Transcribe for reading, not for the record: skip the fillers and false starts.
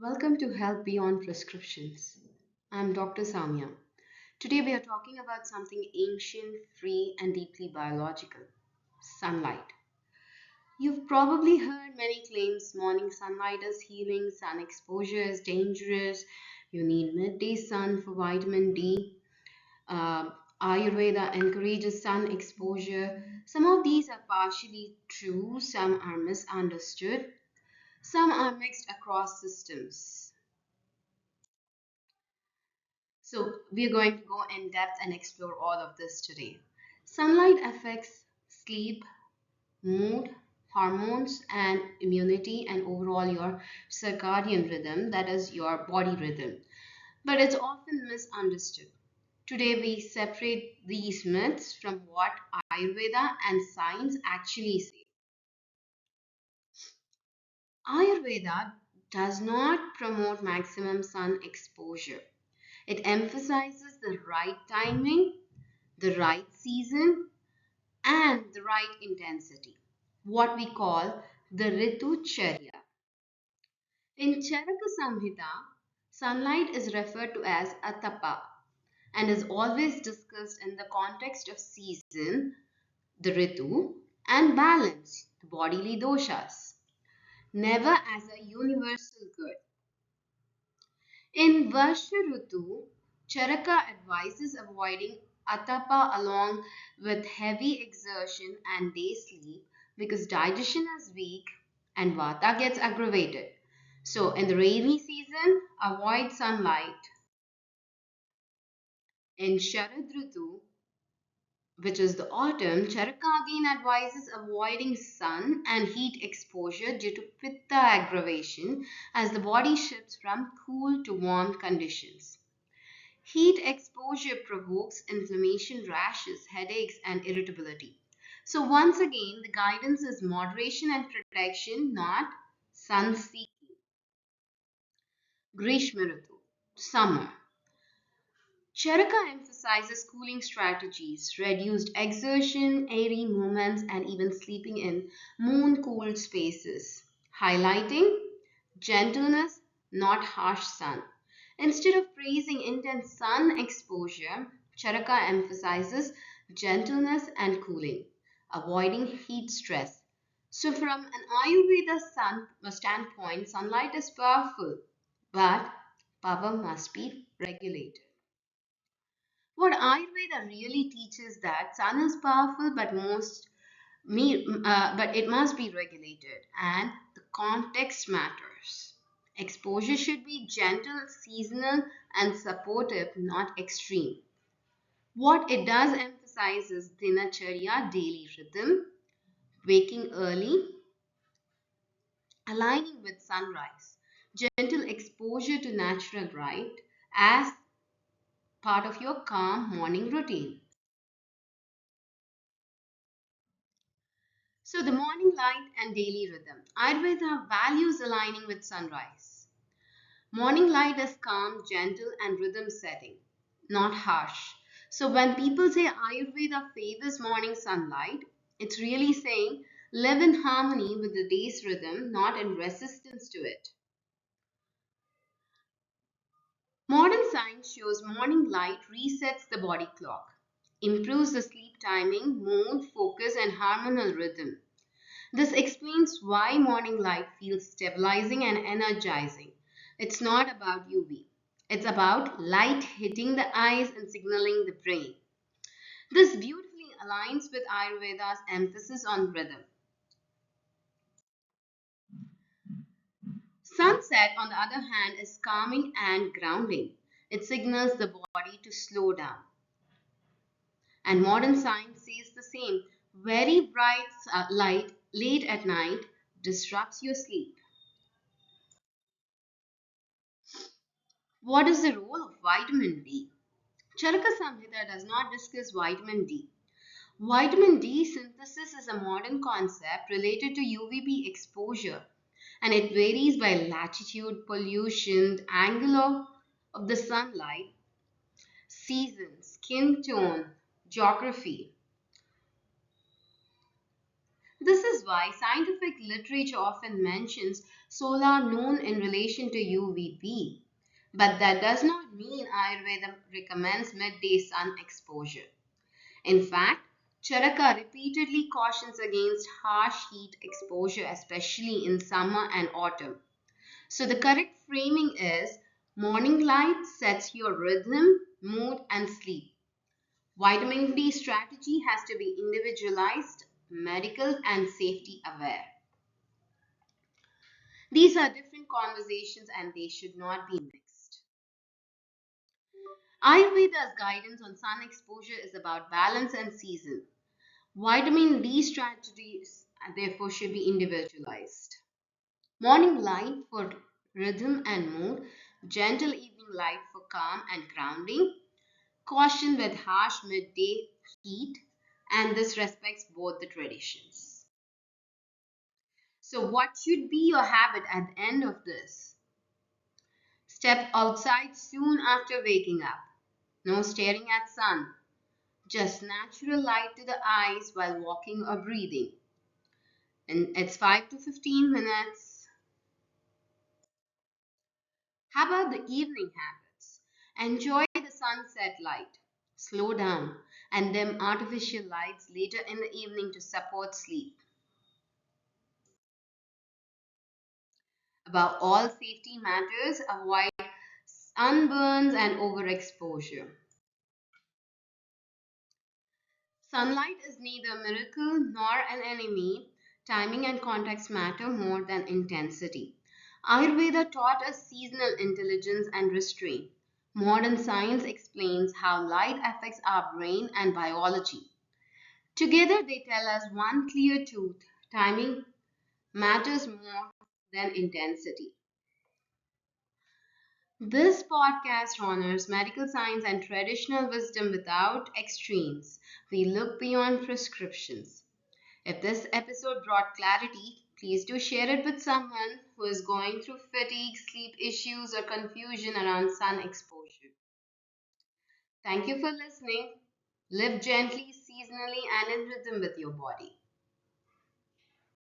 Welcome to Health Beyond Prescriptions. I'm Dr. Sowmya. Today we are talking about something ancient, free, and deeply biological sunlight. You've probably heard many claims morning sunlight is healing, sun exposure is dangerous, you need midday sun for vitamin D. Uh, Ayurveda encourages sun exposure. Some of these are partially true, some are misunderstood, some are mixed across systems. So, we're going to go in depth and explore all of this today. Sunlight affects sleep, mood, hormones, and immunity, and overall your circadian rhythm, that is, your body rhythm. But it's often misunderstood. Today, we separate these myths from what Ayurveda and science actually say. Ayurveda does not promote maximum sun exposure. It emphasizes the right timing, the right season, and the right intensity, what we call the Ritu Charya. In Charaka Samhita, sunlight is referred to as atapa and is always discussed in the context of season, the Ritu, and balance, the bodily doshas, never as a universal good. In Varsha Rutu, Charaka advises avoiding atapa along with heavy exertion and day sleep because digestion is weak and vata gets aggravated. So, in the rainy season, avoid sunlight. In Sharad Rutu, which is the autumn, Charaka again advises avoiding sun and heat exposure due to pitta aggravation as the body shifts from cool to warm conditions. Heat exposure provokes inflammation, rashes, headaches, and irritability. So, once again, the guidance is moderation and protection, not sun seeking. Grishma Ritu, summer. Charaka emphasizes cooling strategies, reduced exertion, airy movements, and even sleeping in moon cooled spaces, highlighting gentleness, not harsh sun. Instead of praising intense sun exposure, Charaka emphasizes gentleness and cooling, avoiding heat stress. So, from an Ayurveda standpoint, sunlight is powerful, but power must be regulated. What Ayurveda really teaches that sun is powerful, but it must be regulated, and the context matters. Exposure should be gentle, seasonal, and supportive, not extreme. What it does emphasize is dinacharya, daily rhythm, waking early, aligning with sunrise, gentle exposure to natural light as part of your calm morning routine. So, the morning light and daily rhythm. Ayurveda values aligning with sunrise. Morning light is calm, gentle, and rhythm setting, not harsh. So, when people say Ayurveda favors morning sunlight, it's really saying live in harmony with the day's rhythm, not in resistance to it. Modern science shows morning light resets the body clock, improves the sleep timing, mood, focus, and hormonal rhythm. This explains why morning light feels stabilizing and energizing. It's not about UV. It's about light hitting the eyes and signaling the brain. This beautifully aligns with Ayurveda's emphasis on rhythm. Sunset, on the other hand, is calming and grounding. It signals the body to slow down. And modern science says the same. Very bright light late at night disrupts your sleep. What is the role of vitamin D? Charaka Samhita does not discuss vitamin D. Vitamin D synthesis is a modern concept related to UVB exposure and it varies by latitude, pollution, angle of the sunlight, season, skin tone, geography. This is why scientific literature often mentions solar noon in relation to UVB. But that does not mean Ayurveda recommends midday sun exposure. In fact, Charaka repeatedly cautions against harsh heat exposure, especially in summer and autumn. So, the correct framing is morning light sets your rhythm, mood, and sleep. Vitamin D strategy has to be individualized, medical, and safety aware. These are different conversations and they should not be mixed. Ayurveda's guidance on sun exposure is about balance and season. Vitamin D strategies, therefore, should be individualized. Morning light for rhythm and mood, gentle evening light for calm and grounding, caution with harsh midday heat, and this respects both the traditions. So, what should be your habit at the end of this? Step outside soon after waking up. No staring at sun. Just natural light to the eyes while walking or breathing. And it's 5 to 15 minutes. How about the evening habits? Enjoy the sunset light. Slow down and dim artificial lights later in the evening to support sleep. Above all safety matters, avoid sunburns and overexposure. Sunlight is neither a miracle nor an enemy. Timing and context matter more than intensity. Ayurveda taught us seasonal intelligence and restraint. Modern science explains how light affects our brain and biology. Together, they tell us one clear truth: timing matters more than intensity. This podcast honors medical science and traditional wisdom without extremes. We look beyond prescriptions. If this episode brought clarity, please do share it with someone who is going through fatigue, sleep issues, or confusion around sun exposure. Thank you for listening. Live gently, seasonally, and in rhythm with your body.